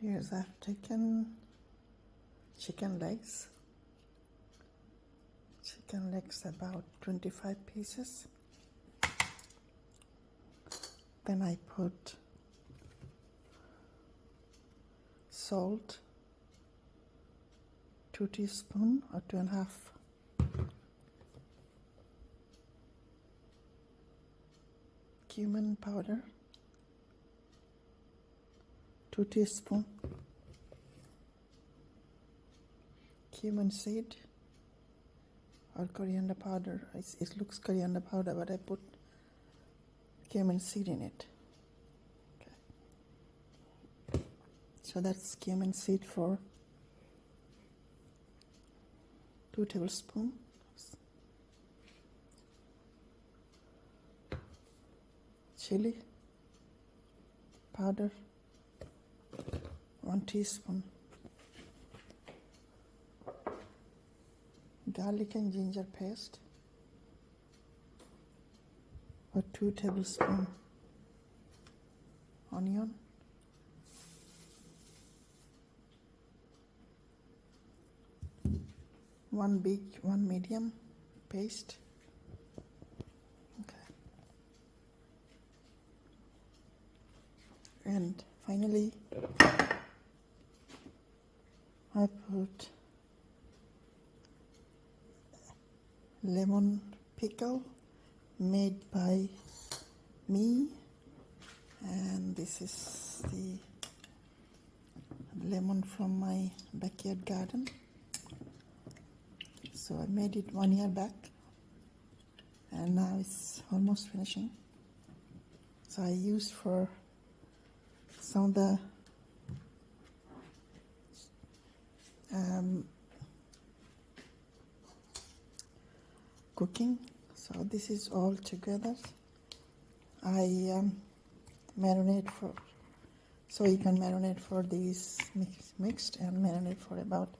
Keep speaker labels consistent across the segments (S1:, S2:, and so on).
S1: Here's I've taken chicken legs. Chicken legs about 25 pieces. Then I put salt, 2 teaspoons or 2.5. Cumin powder, 2 teaspoons. Cumin seed or coriander powder. It looks coriander powder, but I put cumin seed in it. Okay. So that's cumin seed for 2 tablespoons. Chili powder, 1 teaspoon. Garlic and ginger paste, or 2 tablespoons. Onion, one big, one medium paste. Okay. And finally, I put lemon pickle made by me, and this is the lemon from my backyard garden. So I made it 1 year back, and now it's almost finishing. So I used for some of the cooking. So this is all together. I marinate for, so you can marinate for these mixed and marinate for about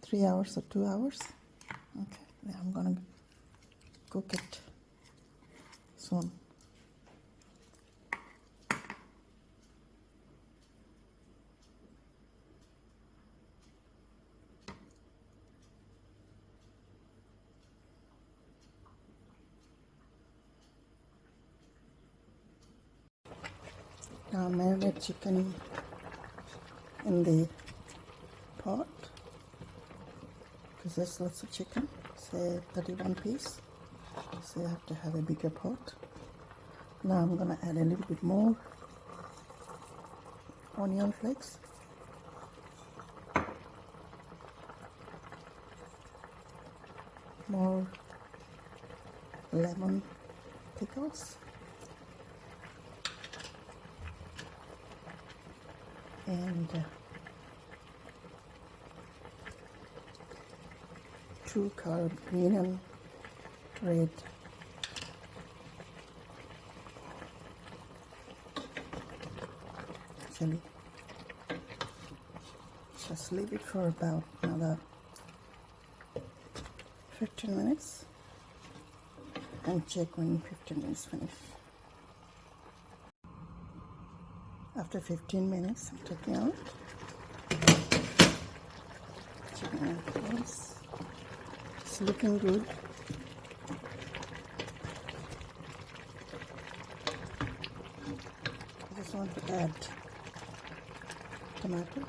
S1: 3 hours or 2 hours. Okay, now I'm gonna cook it soon. Now marinate chicken in the pot, because there's lots of chicken, say 31 piece, so you have to have a bigger pot. Now I'm going to add a little bit more onion flakes, more lemon pickles, and 2 colored green and red chili. Just leave it for about another 15 minutes and check when 15 minutes finish. After 15 minutes, I'm taking out chicken pickles. It's looking good. I just want to add tomato.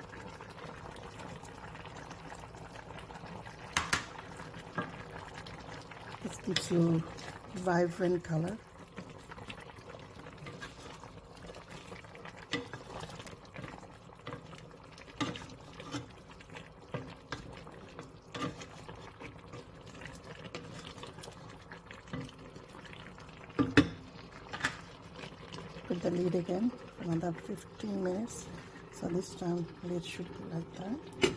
S1: This gives you vibrant color. Put the lid again for another 15 minutes. So this time lid should be like that.